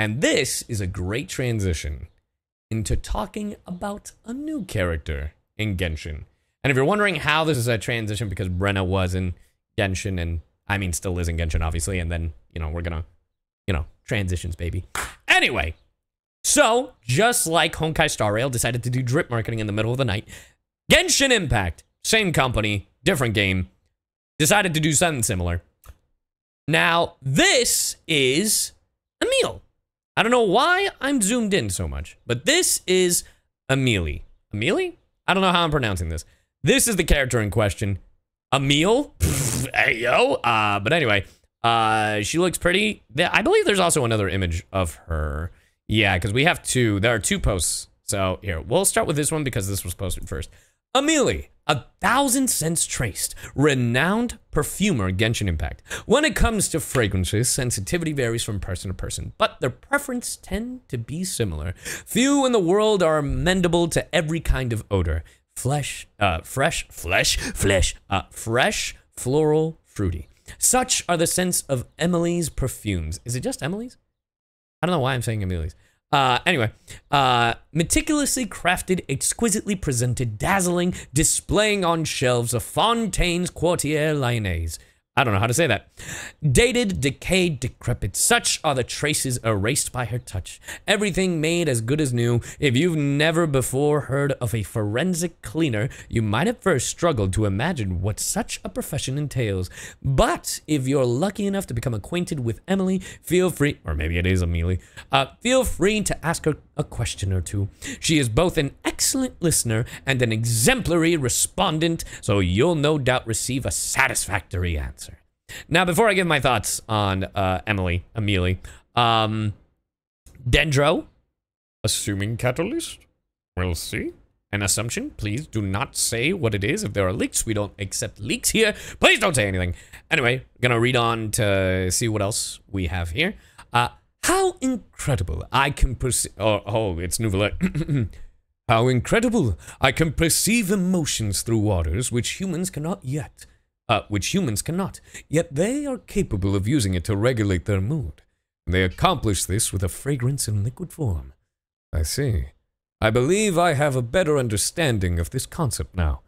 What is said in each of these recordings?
And this is a great transition into talking about a new character in Genshin. And if you're wondering how this is a transition, because Brenna was in Genshin, and I mean still is in Genshin, obviously, and then, we're gonna, transitions, baby. Anyway, so just like Honkai Star Rail decided to do drip marketing in the middle of the night, Genshin Impact, same company, different game, decided to do something similar. Now, this is Emilie. I don't know why I'm zoomed in so much, but this is Emilie. Emilie? I don't know how I'm pronouncing this. This is the character in question. Emilie? Hey, yo. But anyway, she looks pretty. I believe there's also another image of her. Yeah, because we have two. There are two posts. So here, we'll start with this one because this was posted first. Emilie, 1,000 cents traced, renowned perfumer, Genshin Impact. When it comes to fragrances, sensitivity varies from person to person, but their preference tend to be similar. Few in the world are amenable to every kind of odor. Fresh, floral, fruity. Such are the scents of Emilie's perfumes. Is it just Emilie's? I don't know why I'm saying Emilie's. Anyway, meticulously crafted, exquisitely presented, dazzling, displaying on shelves of Fontaine's Quartier Lyonnaise. I don't know how to say that. Dated, decayed, decrepit. Such are the traces erased by her touch. Everything made as good as new. If you've never before heard of a forensic cleaner, you might at first struggle to imagine what such a profession entails. But if you're lucky enough to become acquainted with Emilie, feel free, or maybe it is Emilie, feel free to ask her a question or two. She is both an excellent listener and an exemplary respondent, so you'll no doubt receive a satisfactory answer. Now, before I give my thoughts on Emilie, Dendro, assuming catalyst, we'll see. An assumption, please do not say what it is. If there are leaks, we don't accept leaks here. Please don't say anything. Anyway, gonna read on to see what else we have here. How incredible I can perceive... Oh, it's Nouvellette. How incredible I can perceive emotions through waters which humans cannot yet. Yet they are capable of using it to regulate their mood. They accomplish this with a fragrance in liquid form. I see. I believe I have a better understanding of this concept now.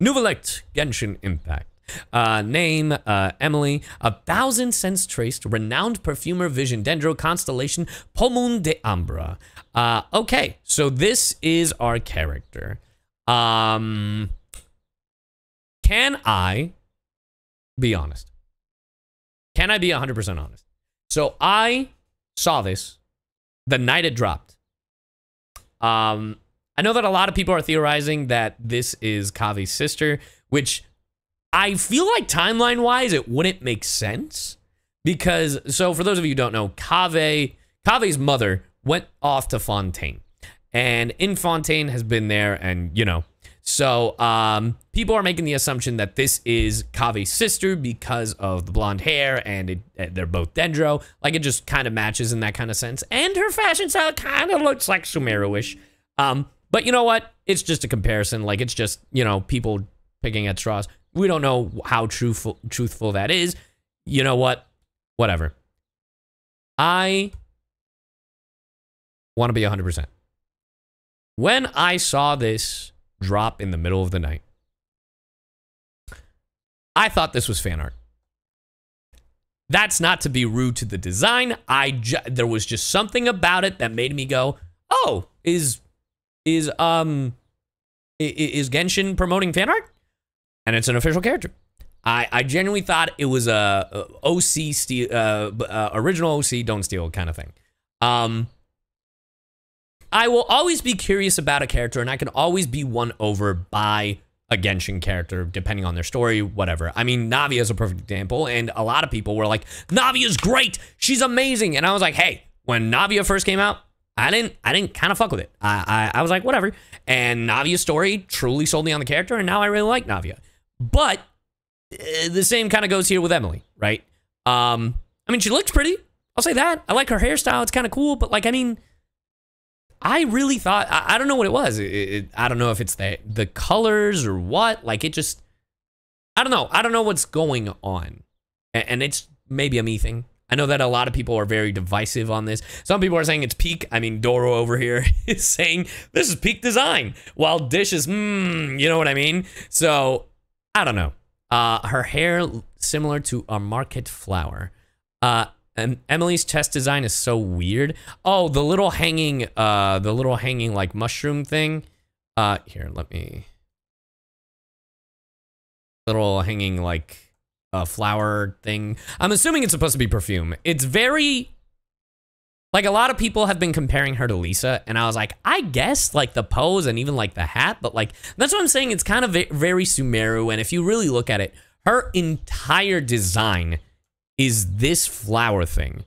Nouvellette, Genshin Impact. Name, Emilie, 1,000 cents traced, renowned perfumer, vision, dendro, constellation, Pomon de Ambra. Okay, so this is our character. Can I be honest? Can I be 100% honest? So I saw this the night it dropped. I know that a lot of people are theorizing that this is Kave's sister, which I feel like timeline-wise it wouldn't make sense. Because, so for those of you who don't know, Kave's mother went off to Fontaine. And in Fontaine has been there and, So, people are making the assumption that this is Kave's sister because of the blonde hair and they're both Dendro. Like, it just kind of matches in that kind of sense. And her fashion style kind of looks like Sumeru-ish. But you know what? It's just a comparison. Like, it's just, people picking at straws. We don't know how truthful that is. You know what? Whatever. I want to be 100%. When I saw this drop in the middle of the night, I thought this was fan art. That's not to be rude to the design. There was just something about it that made me go, "Oh, is Genshin promoting fan art?" And it's an official character. I genuinely thought it was a OC steal, original OC don't steal kind of thing. I will always be curious about a character, and I can always be won over by a Genshin character, depending on their story, whatever. I mean, Navia is a perfect example, and a lot of people were like, Navia's great, she's amazing. And I was like, hey, when Navia first came out, I didn't kind of fuck with it. I was like, whatever. And Navia's story truly sold me on the character, and now I really like Navia. But the same kind of goes here with Emilie, right? I mean, she looks pretty. I'll say that. I like her hairstyle. It's kind of cool. But, like, I mean, I really thought, I don't know what it was. I don't know if it's the colors or what. Like, it just, I don't know. I don't know what's going on. And it's maybe a me thing. I know that a lot of people are very divisive on this. Some people are saying it's peak. I mean, Doro over here is saying this is peak design, while Dish is, you know what I mean? So, I don't know. Her hair similar to a market flower. And Emilie's chest design is so weird. Oh, the little hanging like mushroom thing. Here, let me. Little hanging like flower thing. I'm assuming it's supposed to be perfume. It's very, like, a lot of people have been comparing her to Lisa, and I was like, I guess like the pose and even like the hat, but like that's what I'm saying. It's kind of very Sumeru, and if you really look at it, her entire design is this flower thing.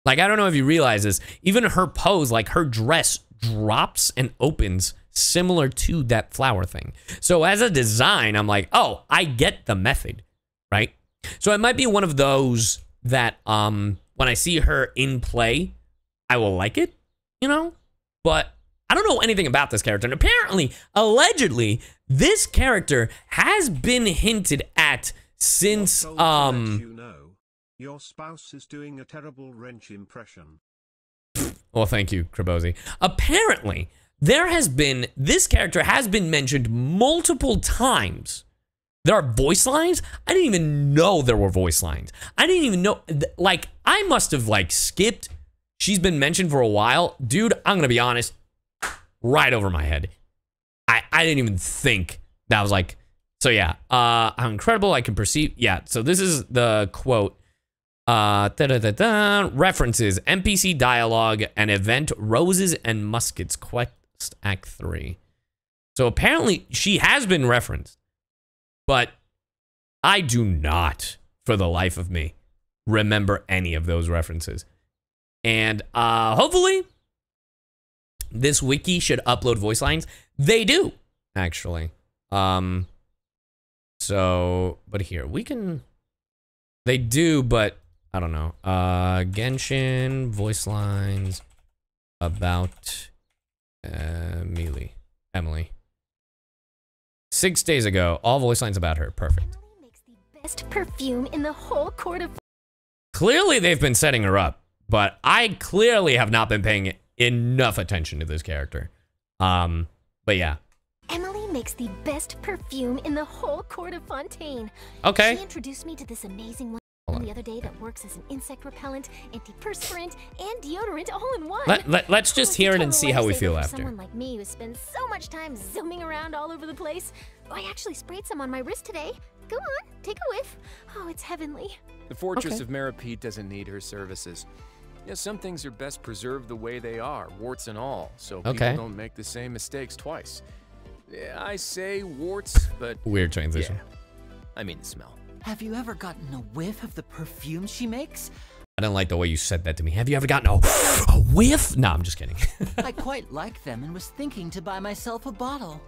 Like, I don't know if you realize this, even her pose, like her dress drops and opens similar to that flower thing. So as a design, I'm like, oh, I get the method, right? So it might be one of those that when I see her in play, I will like it, you know? But I don't know anything about this character. And apparently, allegedly, this character has been hinted at since Your spouse is doing a terrible wrench impression. Well, thank you, Krabozy. Apparently, this character has been mentioned multiple times. There are voice lines? I didn't even know there were voice lines. I didn't even know, like, I must have, like, skipped. She's been mentioned for a while. Dude, I'm gonna be honest, right over my head. I didn't even think that was like, so yeah, how incredible I can perceive. Yeah, so this is the quote. References, NPC dialogue, and event, Roses and Muskets, Quest Act 3. So apparently she has been referenced, but I do not, for the life of me, remember any of those references. And hopefully this wiki should upload voice lines. They do, actually. So, but here, we can, they do, but I don't know. Genshin voice lines about Emilie. 6 days ago, all voice lines about her. Perfect. Emilie makes the best perfume in the whole court of... Clearly, they've been setting her up, but I clearly have not been paying enough attention to this character. But yeah. Emilie makes the best perfume in the whole court of Fontaine. Okay. She introduced me to this amazing one the other day that works as an insect repellent, antiperspirant, and deodorant all in one. Let's just hear it and see how we feel after. Someone like me who spends so much time zooming around all over the place. I actually sprayed some on my wrist today. Go on, take a whiff. Oh, it's heavenly. The Fortress of Meripede doesn't need her services. Yeah, some things are best preserved the way they are, warts and all, so people don't make the same mistakes twice. Yeah, I say warts, but... Weird transition. Yeah, I mean the smell. Have you ever gotten a whiff of the perfume she makes? I don't like the way you said that to me. Have you ever gotten a whiff? No, I'm just kidding. I quite like them and was thinking to buy myself a bottle.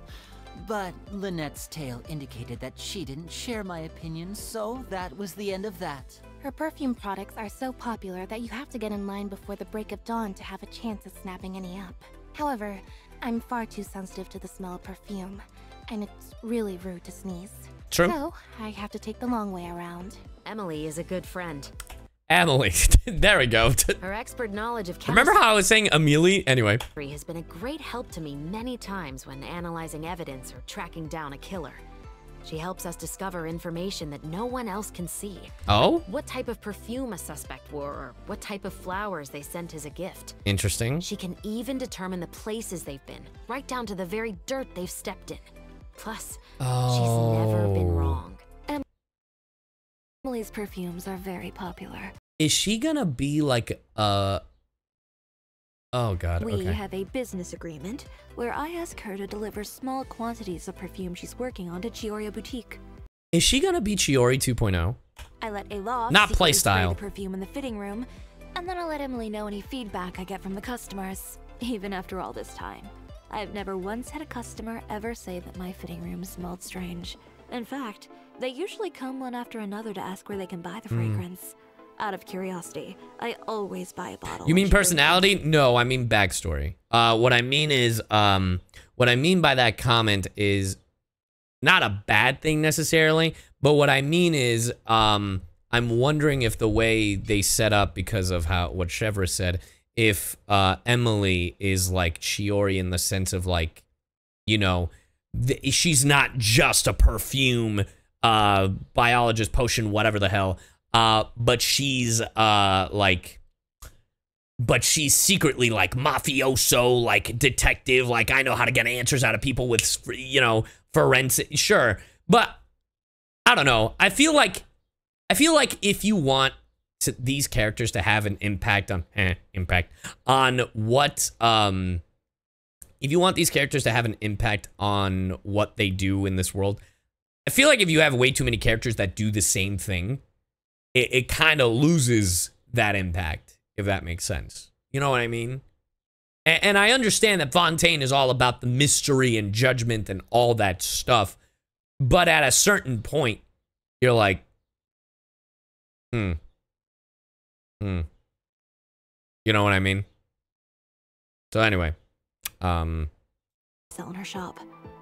But Lynette's tale indicated that she didn't share my opinion, so that was the end of that. Her perfume products are so popular that you have to get in line before the break of dawn to have a chance at snapping any up. However, I'm far too sensitive to the smell of perfume, and it's really rude to sneeze. True. So, I have to take the long way around. Emilie is a good friend. Emilie. There we go. Her expert knowledge of chemistry. Remember how I was saying Emilie? Anyway. Has been a great help to me many times when analyzing evidence or tracking down a killer. She helps us discover information that no one else can see. Oh? What type of perfume a suspect wore, or what type of flowers they sent as a gift. Interesting. She can even determine the places they've been, right down to the very dirt they've stepped in. Plus, she's never been wrong. Emilie's perfumes are very popular. Is she gonna be like oh god, We have a business agreement where I ask her to deliver small quantities of perfume she's working on to Chioria Boutique. Is she gonna be Chiori 2.0? I let Alof Not secretly spray playstyle. the perfume in the fitting room, and then I'll let Emilie know any feedback I get from the customers, even after all this time. I've never once had a customer ever say that my fitting room smelled strange. In fact, they usually come one after another to ask where they can buy the fragrance. Out of curiosity, I always buy a bottle. You mean personality? No, I mean backstory. What I mean is, what I mean by that comment is not a bad thing necessarily, but what I mean is, I'm I'm wondering if the way they set up, because of what Chevra said, if Emilie is like Chiori in the sense of like, you know, she's not just a perfume biologist, potion, whatever the hell, but she's but she's secretly like mafioso, like detective, like I know how to get answers out of people with, you know, forensic, sure. But I don't know. I feel like if you want these characters to have an impact on what if you want these characters to have an impact on what they do in this world, I feel like if you have way too many characters that do the same thing, it kind of loses that impact, if that makes sense. You know what I mean? And I understand that Fontaine is all about the mystery and judgment and all that stuff, but at a certain point, you're like, you know what I mean? So anyway, sell in her shop.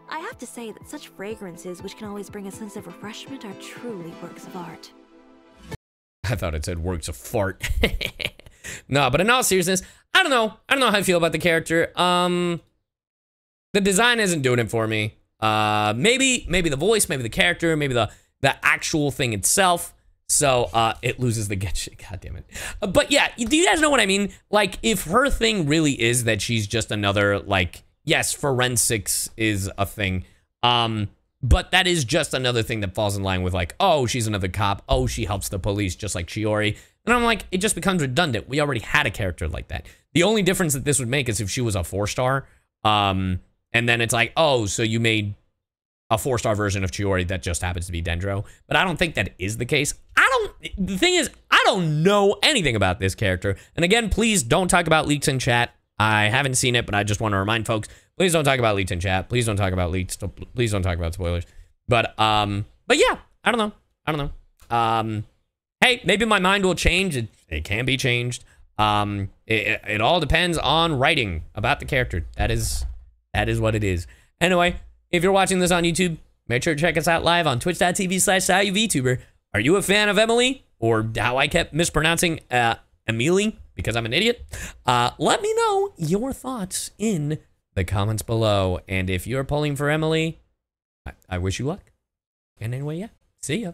I have to say that such fragrances, which can always bring a sense of refreshment, are truly works of art. I thought it said works of fart. No, but in all seriousness, I don't know how I feel about the character. The design isn't doing it for me. Maybe the voice, maybe the character, maybe the actual thing itself. So it loses the Genshin. God damn it. But yeah, do you guys know what I mean? Like, if her thing really is that she's just another, like, yes, forensics is a thing. But that is just another thing that falls in line with, like, oh, she's another cop. Oh, she helps the police, just like Chiori. And I'm like, it just becomes redundant. We already had a character like that. The only difference that this would make is if she was a 4-star. And then it's like, oh, so you made a 4-star version of Chiori that just happens to be Dendro. But I don't think that is the case. The thing is, I don't know anything about this character. And again, please don't talk about leaks in chat. I haven't seen it, but I just want to remind folks, please don't talk about leaks in chat. Please don't talk about leaks. Please don't talk about spoilers. But yeah, I don't know. Hey, maybe my mind will change. It can be changed. It all depends on writing about the character. That is what it is. Anyway, if you're watching this on YouTube, make sure to check us out live on twitch.tv/VTuber. Are you a fan of Emilie, or how I kept mispronouncing Emilie because I'm an idiot? Let me know your thoughts in the comments below. And if you're pulling for Emilie, I wish you luck. And anyway, yeah, see ya.